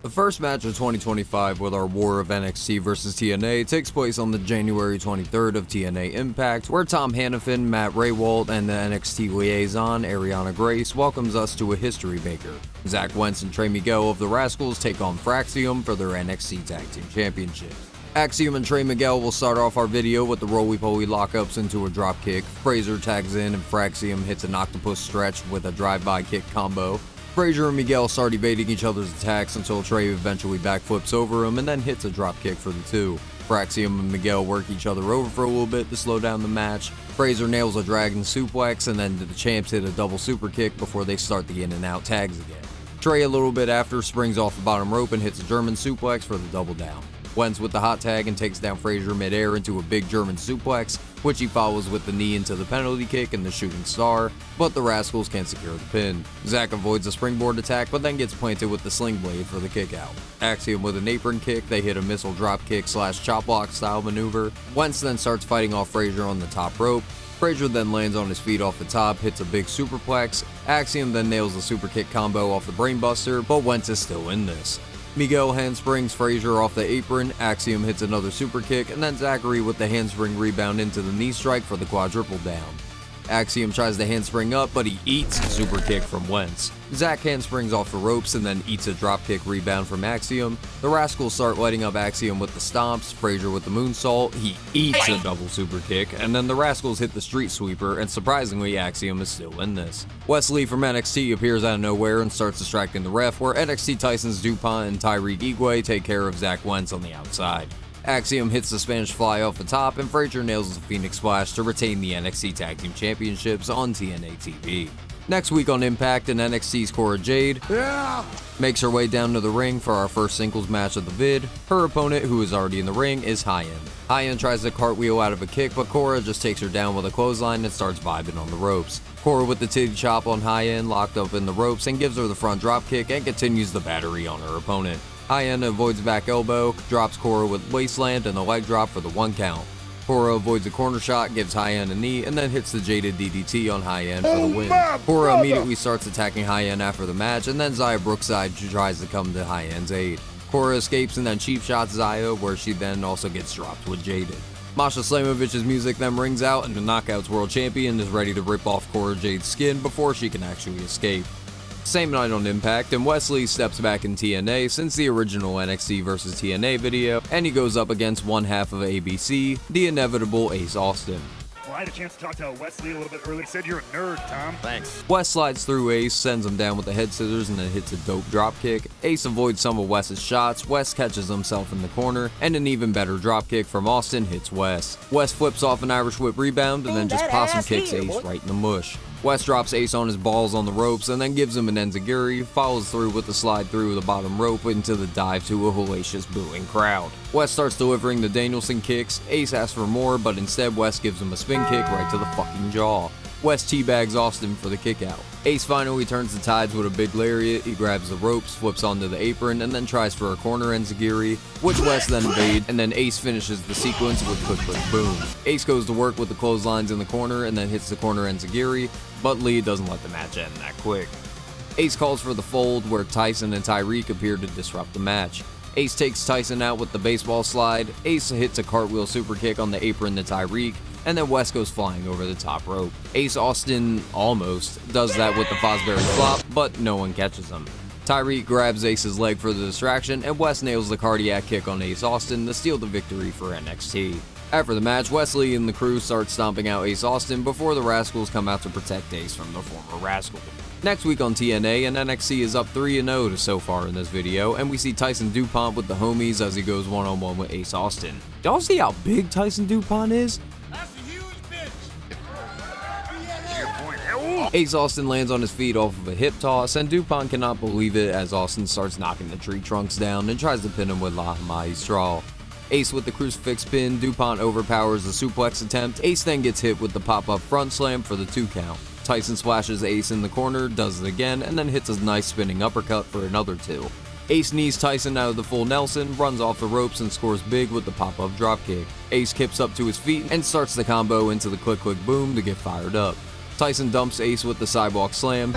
The first match of 2025 with our war of NXT vs TNA takes place on the January 23rd of TNA Impact, where Tom Hannafin, Matt Raywalt, and the NXT liaison, Ariana Grace, welcomes us to a history maker. Zach Wentz and Trey Miguel of the Rascals take on Fraxiom for their NXT Tag Team Championship. Axiom and Trey Miguel will start off our video with the roly-poly lockups into a dropkick. Fraser tags in and Fraxiom hits an octopus stretch with a drive-by kick combo. Fraser and Miguel start evading each other's attacks until Trey eventually backflips over him and then hits a dropkick for the two. Fraxiom and Miguel work each other over for a little bit to slow down the match. Fraser nails a dragon suplex and then the champs hit a double super kick before they start the in and out tags again. Trey a little bit after springs off the bottom rope and hits a German suplex for the double down. Wentz with the hot tag and takes down Fraser midair into a big German suplex, which he follows with the knee into the penalty kick and the shooting star, but the Rascals can't secure the pin. Zach avoids a springboard attack but then gets planted with the sling blade for the kick out. Axiom with an apron kick, they hit a missile drop kick / chop block style maneuver. Wentz then starts fighting off Fraser on the top rope. Fraser then lands on his feet off the top, hits a big superplex. Axiom then nails a super kick combo off the brainbuster, but Wentz is still in this. Miguel handsprings Fraser off the apron, Axiom hits another super kick, and then Zachary with the handspring rebound into the knee strike for the quadruple down. Axiom tries to handspring up, but he eats a super kick from Wentz. Zach handsprings off the ropes and then eats a dropkick rebound from Axiom. The Rascals start lighting up Axiom with the stomps, Fraser with the moonsault, he eats a double super kick, and then the Rascals hit the street sweeper, and surprisingly Axiom is still in this. Wesley from NXT appears out of nowhere and starts distracting the ref, where NXT Tyson's DuPont and Tyreek Igwe take care of Zach Wentz on the outside. Axiom hits the Spanish Fly off the top, and Fraser nails the Phoenix Splash to retain the NXT Tag Team Championships on TNA TV. Next week on Impact, and NXT's Cora Jade makes her way down to the ring for our first singles match of the vid. Her opponent, who is already in the ring, is Hyan. Hyan tries to cartwheel out of a kick, but Cora just takes her down with a clothesline and starts vibing on the ropes. Cora with the titty chop on Hyan, locked up in the ropes, and gives her the front drop kick and continues the battery on her opponent. Hyan avoids back elbow, drops Cora with waistland and a leg drop for the 1 count. Cora avoids a corner shot, gives Hyan a knee, and then hits the jaded DDT on Hyan for the win. Cora immediately starts attacking Hyan after the match, and then Xia Brookside tries to come to Hyan's aid. Cora escapes and then cheap shots Xia, where she then also gets dropped with Jaded. Masha Slamovich's music then rings out, and the Knockouts World Champion is ready to rip off Cora Jade's skin before she can actually escape. Same night on Impact, and Wesley steps back in TNA since the original NXT vs TNA video, and he goes up against one half of ABC, the inevitable Ace Austin. Well, I had a chance to talk to Wesley a little bit earlier. He said you're a nerd, Tom. Thanks. Wes slides through Ace, sends him down with the head scissors, and then hits a dope dropkick. Ace avoids some of Wes's shots, Wes catches himself in the corner, and an even better dropkick from Austin hits Wes. Wes flips off an Irish whip rebound, and then just possum kicks Ace right in the mush. Wes drops Ace on his balls on the ropes and then gives him an enziguri, follows through with the slide through the bottom rope into the dive to a hellacious booing crowd. Wes starts delivering the Danielson kicks, Ace asks for more, but instead Wes gives him a spin kick right to the fucking jaw. Wes teabags Austin for the kick out. Ace finally turns the tides with a big lariat, he grabs the ropes, flips onto the apron, and then tries for a corner enziguri, which Wes then evades, and then Ace finishes the sequence with quick boom. Ace goes to work with the clotheslines in the corner and then hits the corner enziguri, but Lee doesn't let the match end that quick. Ace calls for the fold, where Tyson and Tyreek appear to disrupt the match. Ace takes Tyson out with the baseball slide, Ace hits a cartwheel super kick on the apron to Tyreek, and then Wes goes flying over the top rope. Ace Austin almost does that with the Fosbury flop, but no one catches him. Tyreek grabs Ace's leg for the distraction, and Wes nails the cardiac kick on Ace Austin to steal the victory for NXT. After the match, Wesley and the crew start stomping out Ace Austin before the Rascals come out to protect Ace from the former Rascal. Next week on TNA, and NXT is up 3-0 so far in this video, and we see Tyson DuPont with the homies as he goes one-on-one with Ace Austin. Y'all see how big Tyson DuPont is? That's a huge bitch. Ace Austin lands on his feet off of a hip toss, and DuPont cannot believe it as Austin starts knocking the tree trunks down and tries to pin him with La Maestral. Ace with the crucifix pin, DuPont overpowers the suplex attempt. Ace then gets hit with the pop-up front slam for the 2 count. Tyson splashes Ace in the corner, does it again, and then hits a nice spinning uppercut for another 2. Ace knees Tyson out of the full Nelson, runs off the ropes and scores big with the pop-up dropkick. Ace kips up to his feet and starts the combo into the click click boom to get fired up. Tyson dumps Ace with the sidewalk slam.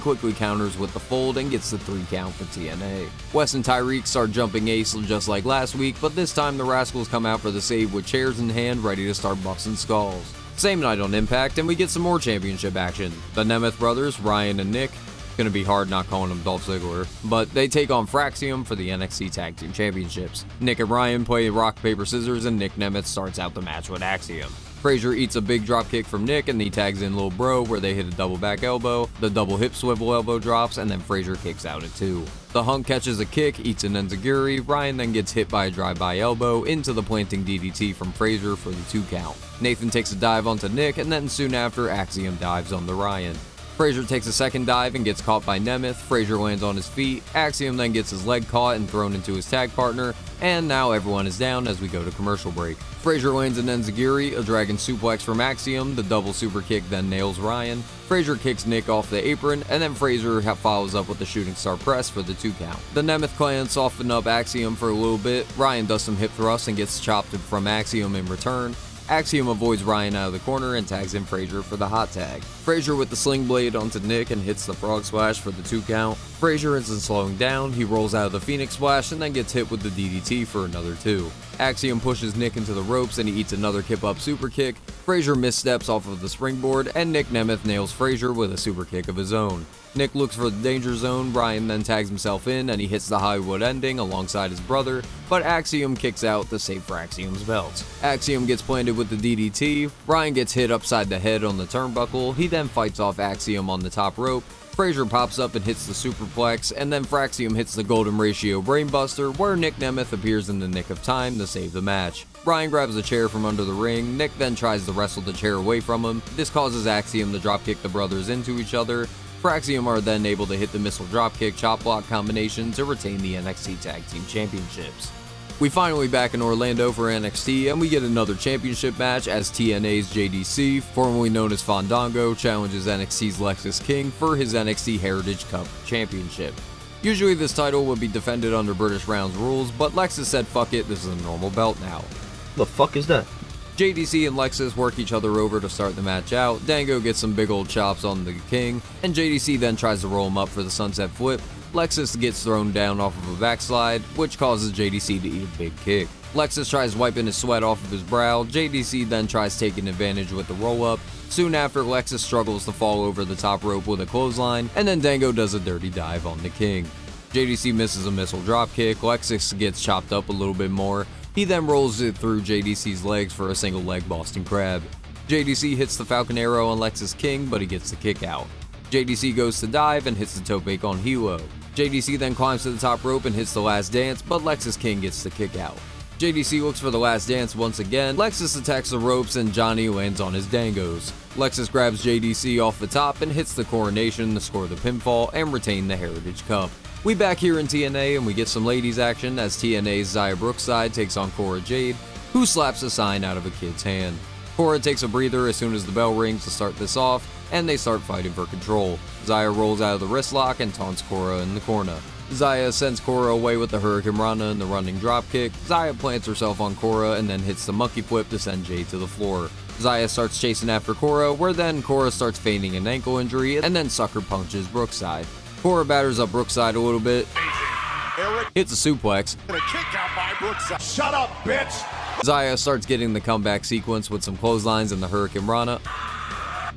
quickly counters with the fold and gets the 3 count for TNA. Wes and Tyreek start jumping Ace just like last week, but this time the Rascals come out for the save with chairs in hand, ready to start busting skulls. Same night on Impact, and we get some more championship action. The Nemeth brothers, Ryan and Nick, gonna be hard not calling him Dolph Ziggler, but they take on Fraxiom for the NXT Tag Team Championships. Nick and Ryan play rock, paper, scissors, and Nick Nemeth starts out the match with Axiom. Frazier eats a big drop kick from Nick, and he tags in Lil Bro, where they hit a double back elbow, the double hip swivel elbow drops, and then Frazier kicks out at 2. The Hunk catches a kick, eats an enziguri. Ryan then gets hit by a drive-by elbow into the planting DDT from Frazier for the 2 count. Nathan takes a dive onto Nick, and then soon after, Axiom dives onto Ryan. Frazier takes a second dive and gets caught by Nemeth. Frazier lands on his feet. Axiom then gets his leg caught and thrown into his tag partner, and now everyone is down as we go to commercial break. Frazier lands an enziguri, a dragon suplex from Axiom. The double super kick then nails Ryan. Frazier kicks Nick off the apron, and then Frazier follows up with the shooting star press for the 2 count. The Nemeth clan soften up Axiom for a little bit. Ryan does some hip thrusts and gets chopped from Axiom in return. Axiom avoids Ryan out of the corner and tags in Frazier for the hot tag. Frazier with the sling blade onto Nick and hits the frog splash for the 2 count. Frazier isn't slowing down, he rolls out of the Phoenix splash and then gets hit with the DDT for another 2. Axiom pushes Nick into the ropes and he eats another kip up super kick. Frazier missteps off of the springboard and Nick Nemeth nails Frazier with a super kick of his own. Nick looks for the danger zone, Ryan then tags himself in and he hits the Hollywood ending alongside his brother, but Axiom kicks out to save for Axiom's belt. Axiom gets planted with the DDT, Ryan gets hit upside the head on the turnbuckle, he then fights off Axiom on the top rope. Frazier pops up and hits the superplex, and then Fraxiom hits the Golden Ratio Brainbuster, where Nick Nemeth appears in the nick of time to save the match. Ryan grabs a chair from under the ring, Nick then tries to wrestle the chair away from him. This causes Axiom to dropkick the brothers into each other. Fraxiom are then able to hit the missile dropkick chop block combination to retain the NXT Tag Team Championships. We finally back in Orlando for NXT, and we get another championship match as TNA's JDC, formerly known as Fandango, challenges NXT's Lexis King for his NXT Heritage Cup Championship. Usually this title would be defended under British Rounds rules, but Lexis said fuck it, this is a normal belt now. The fuck is that? JDC and Lexis work each other over to start the match out. Dango gets some big old chops on the King, and JDC then tries to roll him up for the sunset flip. Lexis gets thrown down off of a backslide, which causes JDC to eat a big kick. Lexis tries wiping his sweat off of his brow. JDC then tries taking advantage with the roll-up. Soon after, Lexis struggles to fall over the top rope with a clothesline, and then Dango does a dirty dive on the King. JDC misses a missile dropkick. Lexis gets chopped up a little bit more. He then rolls it through JDC's legs for a single leg Boston Crab. JDC hits the Falcon Arrow on Lexis King, but he gets the kick out. JDC goes to dive and hits the toe bake on Hilo. JDC then climbs to the top rope and hits the last dance, but Lexis King gets the kick out. JDC looks for the last dance once again. Lexis attacks the ropes and Johnny lands on his dangos. Lexis grabs JDC off the top and hits the coronation to score the pinfall and retain the Heritage Cup. We back here in TNA and we get some ladies action as TNA's Xia Brookside takes on Cora Jade, who slaps a sign out of a kid's hand. Cora takes a breather as soon as the bell rings to start this off, and they start fighting for control. Xia rolls out of the wrist lock and taunts Cora in the corner. Xia sends Cora away with the Hurricane Rana and the running dropkick. Xia plants herself on Cora and then hits the monkey flip to send Jade to the floor. Xia starts chasing after Cora, where then Cora starts feigning an ankle injury and then sucker punches Brookside. Cora batters up Brookside a little bit, hits a suplex. Shut up, bitch! Xia starts getting the comeback sequence with some clotheslines and the Hurricane Rana.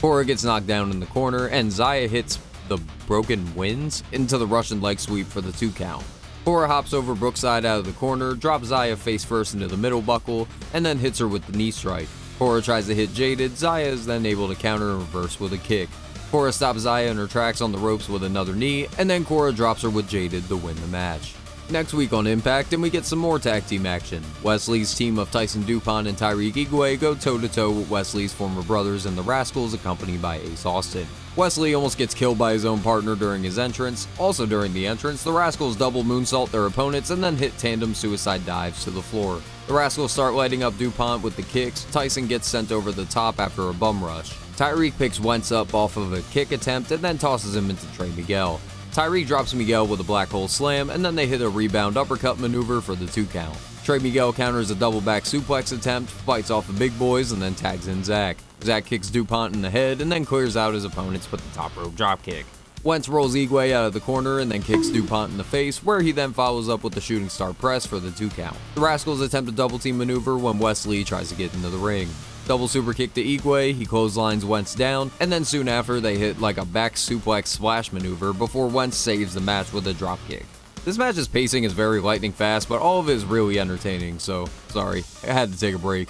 Cora gets knocked down in the corner, and Xia hits the Broken Winds into the Russian leg sweep for the 2 count. Cora hops over Brookside out of the corner, drops Xia face first into the middle buckle, and then hits her with the knee strike. Cora tries to hit Jaded. Xia is then able to counter and reverse with a kick. Cora stops Xia in her tracks on the ropes with another knee, and then Cora drops her with Jaded to win the match. Next week on Impact, and we get some more tag team action. Wesley's team of Tyson DuPont and Tyreek Igwe go toe-to-toe with Wesley's former brothers and the Rascals, accompanied by Ace Austin. Wesley almost gets killed by his own partner during his entrance. Also during the entrance, the Rascals double moonsault their opponents and then hit tandem suicide dives to the floor. The Rascals start lighting up DuPont with the kicks. Tyson gets sent over the top after a bum rush. Tyreek picks Wentz up off of a kick attempt and then tosses him into Trey Miguel. Tyreek drops Miguel with a black hole slam, and then they hit a rebound uppercut maneuver for the 2 count. Trey Miguel counters a double back suplex attempt, fights off the big boys, and then tags in Zach. Zach kicks DuPont in the head, and then clears out his opponents with the top rope dropkick. Wentz rolls Igwe out of the corner and then kicks DuPont in the face, where he then follows up with the shooting star press for the 2 count. The Rascals attempt a double team maneuver when Wesley tries to get into the ring. Double super kick to Igwe, he clotheslines Wentz down, and then soon after they hit like a back suplex splash maneuver before Wentz saves the match with a drop kick. This match's pacing is very lightning fast, but all of it is really entertaining, so sorry, I had to take a break.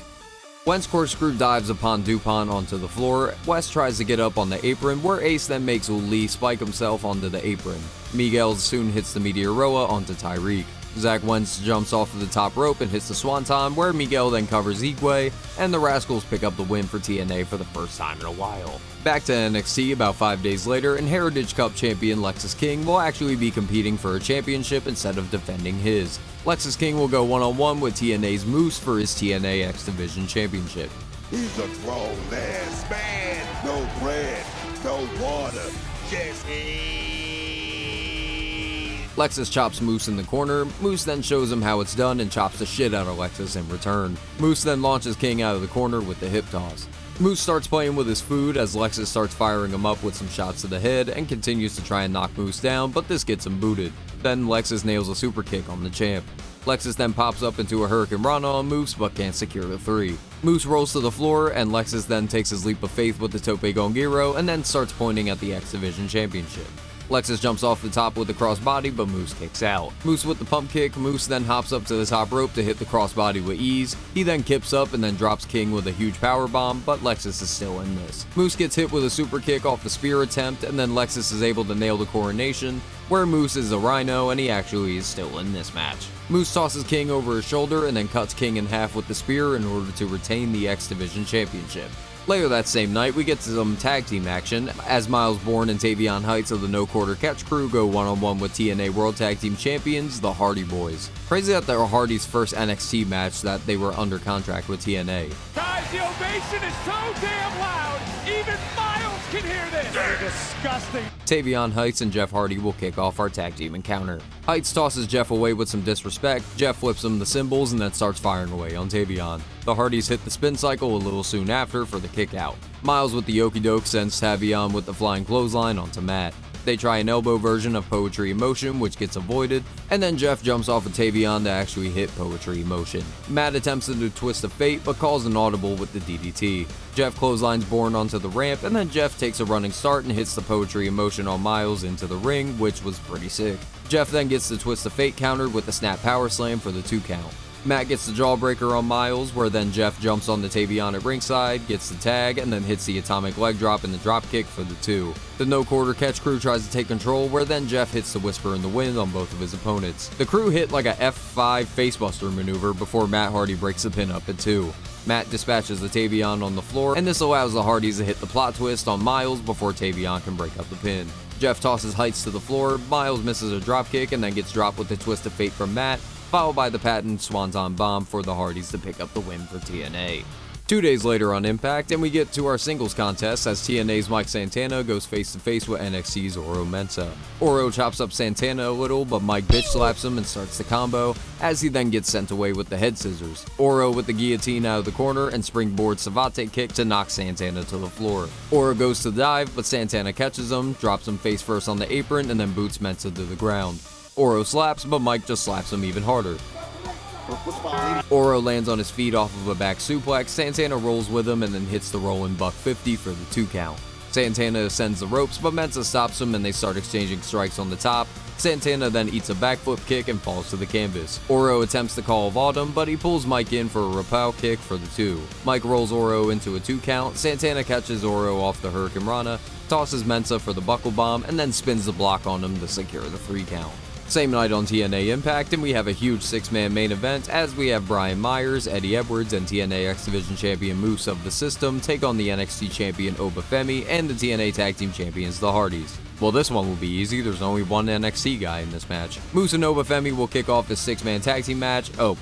Wentz corkscrew dives upon DuPont onto the floor. West tries to get up on the apron, where Ace then makes Lee spike himself onto the apron. Miguel soon hits the Meteoroa onto Tyreek. Zach Wentz jumps off of the top rope and hits the Swanton, where Miguel then covers Igwe, and the Rascals pick up the win for TNA for the first time in a while. Back to NXT about 5 days later, and Heritage Cup champion Lexis King will actually be competing for a championship instead of defending his. Lexis King will go one-on-one with TNA's Moose for his TNA X Division Championship. He's a grown-ass man. No bread, no water, just Lexis chops Moose in the corner. Moose then shows him how it's done and chops the shit out of Lexis in return. Moose then launches King out of the corner with the hip toss. Moose starts playing with his food as Lexis starts firing him up with some shots to the head and continues to try and knock Moose down, but this gets him booted. Then Lexis nails a super kick on the champ. Lexis then pops up into a Hurricane Rana on Moose but can't secure the 3. Moose rolls to the floor and Lexis then takes his leap of faith with the Tope Gongiro and then starts pointing at the X Division Championship. Lexis jumps off the top with the crossbody, but Moose kicks out. Moose with the pump kick. Moose then hops up to the top rope to hit the crossbody with ease. He then kips up and then drops King with a huge power bomb, but Lexis is still in this. Moose gets hit with a super kick off the spear attempt, and then Lexis is able to nail the coronation, where Moose is a rhino and he actually is still in this match. Moose tosses King over his shoulder and then cuts King in half with the spear in order to retain the X Division Championship. Later that same night, we get to some tag team action as Miles Bourne and Tavion Heights of the No Quarter Catch crew go one-on-one with TNA World Tag Team Champions, the Hardy Boyz. Crazy that they were Hardy's first NXT match that they were under contract with TNA. Guys, the ovation is so damn loud, even Miles can hear this! They're disgusting! Tavion Heights and Jeff Hardy will kick off our tag team encounter. Heights tosses Jeff away with some disrespect, Jeff flips him the cymbals and then starts firing away on Tavion. The Hardys hit the spin cycle a little soon after for the kick out. Miles with the Okie Doke sends Tavion with the flying clothesline onto Matt. They try an elbow version of Poetry in Motion, which gets avoided, and then Jeff jumps off of Tavion to actually hit Poetry in Motion. Matt attempts to do Twist of Fate, but calls an audible with the DDT. Jeff clotheslines Bourne onto the ramp, and then Jeff takes a running start and hits the Poetry in Motion on Miles into the ring, which was pretty sick. Jeff then gets the Twist of Fate countered with the Snap Power Slam for the 2 count. Matt gets the Jawbreaker on Miles, where then Jeff jumps on the Tavion at ringside, gets the tag, and then hits the Atomic Leg Drop and the Drop Kick for the 2. The No Quarter Catch crew tries to take control, where then Jeff hits the Whisper in the Wind on both of his opponents. The crew hit like a F5 facebuster maneuver before Matt Hardy breaks the pin up at 2. Matt dispatches the Tavion on the floor, and this allows the Hardys to hit the plot twist on Miles before Tavion can break up the pin. Jeff tosses Heights to the floor, Miles misses a dropkick and then gets dropped with the Twist of Fate from Matt, followed by the patent Swanton Bomb for the Hardys to pick up the win for TNA. 2 days later on Impact, and we get to our singles contest as TNA's Mike Santana goes face-to-face with NXT's Oro Mensah. Oro chops up Santana a little, but Mike bitch slaps him and starts the combo, as he then gets sent away with the head scissors. Oro with the guillotine out of the corner and springboard Savate kick to knock Santana to the floor. Oro goes to dive, but Santana catches him, drops him face first on the apron, and then boots Mensah to the ground. Oro slaps, but Mike just slaps him even harder. Oro lands on his feet off of a back suplex, Santana rolls with him and then hits the rolling buck 50 for the 2 count. Santana ascends the ropes, but Mensah stops him and they start exchanging strikes on the top. Santana then eats a backflip kick and falls to the canvas. Oro attempts the Call of Autumn, but he pulls Mike in for a Rappel kick for the 2. Mike rolls Oro into a 2 count, Santana catches Oro off the Hurricane Rana, tosses Mensah for the Buckle Bomb, and then spins the block on him to secure the 3 count. Same night on TNA Impact, and we have a huge 6-man main event as we have Brian Myers, Eddie Edwards, and TNA X Division Champion Moose of the System take on the NXT Champion Oba Femi and the TNA Tag Team Champions the Hardys. Well, this one will be easy, there's only one NXT guy in this match. Moose and Oba Femi will kick off this 6-man tag team match. Oh,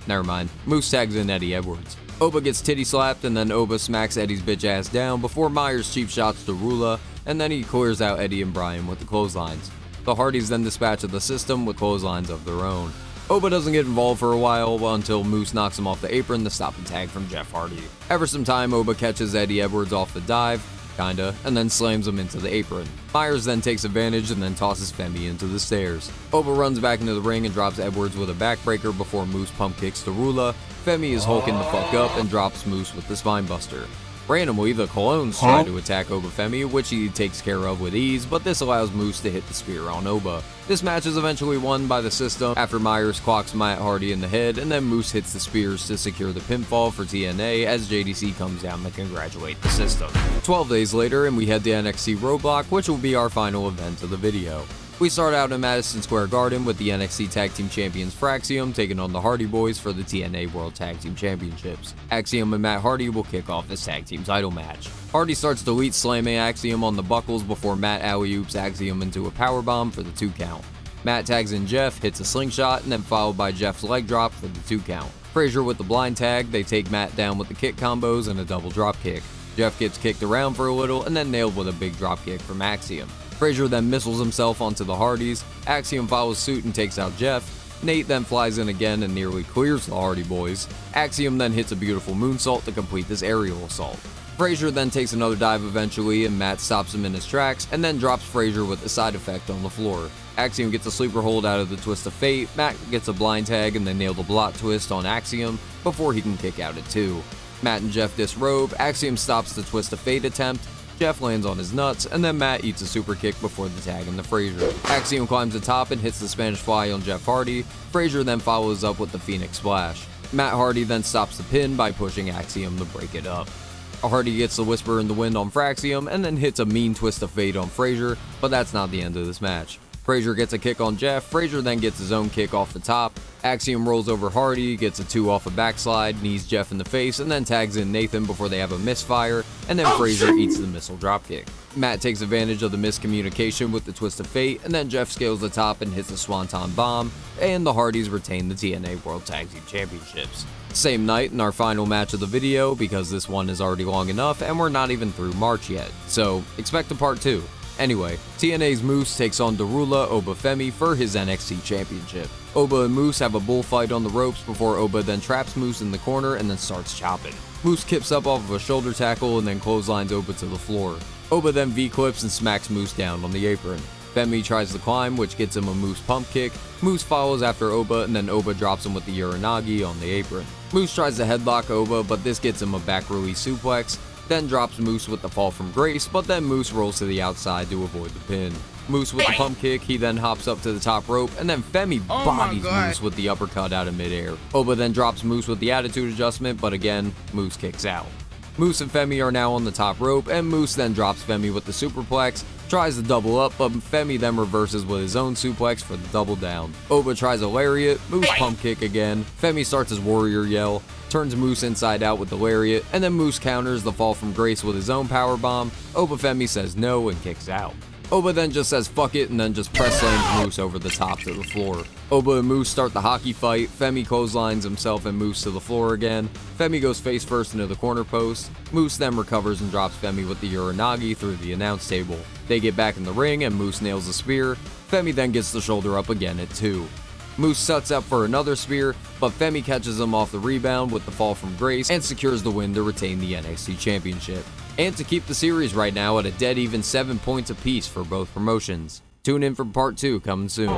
never mind. Moose tags in Eddie Edwards. Oba gets titty slapped, and then Oba smacks Eddie's bitch ass down before Myers cheap shots to Rula, and then he clears out Eddie and Brian with the clotheslines. The Hardys then dispatch of the system with clotheslines of their own. Oba doesn't get involved for a while until Moose knocks him off the apron to stop the tag from Jeff Hardy. After some time, Oba catches Eddie Edwards off the dive. kinda, and then slams him into the apron. Myers then takes advantage and then tosses Femi into the stairs. Oba runs back into the ring and drops Edwards with a backbreaker before Moose pump kicks Darula. Femi is hulking the fuck up and drops Moose with the spinebuster. Randomly, the Colognes try to attack Oba Femi, which he takes care of with ease, but this allows Moose to hit the spear on Oba. This match is eventually won by the System after Myers clocks Matt Hardy in the head, and then Moose hits the spears to secure the pinfall for TNA as JDC comes down to congratulate the System. 12 days later, and we head to NXT Roadblock, which will be our final event of the video. We start out in Madison Square Garden with the NXT Tag Team Champions Fraxiom taking on the Hardy Boyz for the TNA World Tag Team Championships. Axiom and Matt Hardy will kick off this tag team title match. Hardy starts delete slamming Axiom on the buckles before Matt alley-oops Axiom into a powerbomb for the 2 count. Matt tags in Jeff, hits a slingshot, and then followed by Jeff's leg drop for the 2 count. Frazier with the blind tag, they take Matt down with the kick combos and a double drop kick. Jeff gets kicked around for a little and then nailed with a big drop kick from Axiom. Frazier then missiles himself onto the Hardys. Axiom follows suit and takes out Jeff. Nate then flies in again and nearly clears the Hardy Boyz. Axiom then hits a beautiful moonsault to complete this aerial assault. Frazier then takes another dive eventually, and Matt stops him in his tracks and then drops Frazier with a side effect on the floor. Axiom gets a sleeper hold out of the Twist of Fate. Matt gets a blind tag and then nailed a blot twist on Axiom before he can kick out at 2. Matt and Jeff disrobe. Axiom stops the Twist of Fate attempt. Jeff lands on his nuts, and then Matt eats a super kick before the tag in the Frazier. Axiom climbs the top and hits the Spanish Fly on Jeff Hardy. Frazier then follows up with the Phoenix Splash. Matt Hardy then stops the pin by pushing Axiom to break it up. Hardy gets the Whisper in the Wind on Fraxiom, and then hits a mean Twist of Fate on Frazier, but that's not the end of this match. Frazier gets a kick on Jeff. Frazier then gets his own kick off the top. Axiom rolls over Hardy, gets a 2 off a backslide, knees Jeff in the face, and then tags in Nathan before they have a misfire, and then Frazier eats the missile dropkick. Matt takes advantage of the miscommunication with the Twist of Fate, and then Jeff scales the top and hits the Swanton Bomb, and the Hardys retain the TNA World Tag Team Championships. Same night in our final match of the video, because this one is already long enough and we're not even through March yet, so expect a part 2. Anyway, TNA's Moose takes on Darula Oba Femi for his NXT Championship. Oba and Moose have a bullfight on the ropes before Oba then traps Moose in the corner and then starts chopping. Moose kips up off of a shoulder tackle and then clotheslines Oba to the floor. Oba then V-clips and smacks Moose down on the apron. Femi tries to climb, which gets him a Moose pump kick. Moose follows after Oba, and then Oba drops him with the Uranagi on the apron. Moose tries to headlock Oba, but this gets him a back release suplex, then drops Moose with the fall from grace, but then Moose rolls to the outside to avoid the pin. Moose with the pump kick, he then hops up to the top rope, and then Femi bodies Moose with the uppercut out of midair. Oba then drops Moose with the attitude adjustment, but again, Moose kicks out. Moose and Femi are now on the top rope, and Moose then drops Femi with the superplex, tries to double up, but Femi then reverses with his own suplex for the double down. Oba tries a lariat, Moose pump kick again, Femi starts his warrior yell, turns Moose inside out with the lariat, and then Moose counters the fall from grace with his own powerbomb. Oba Femi says no and kicks out. Oba then just says fuck it and then just press slams Moose over the top to the floor. Oba and Moose start the hockey fight. Femi clotheslines himself and Moose to the floor again. Femi goes face first into the corner post. Moose then recovers and drops Femi with the Uranagi through the announce table. They get back in the ring and Moose nails the spear. Femi then gets the shoulder up again at 2. Moose sets up for another spear, but Femi catches him off the rebound with the fall from grace and secures the win to retain the NXT Championship. And to keep the series right now at a dead even 7 points apiece for both promotions. Tune in for part 2 coming soon.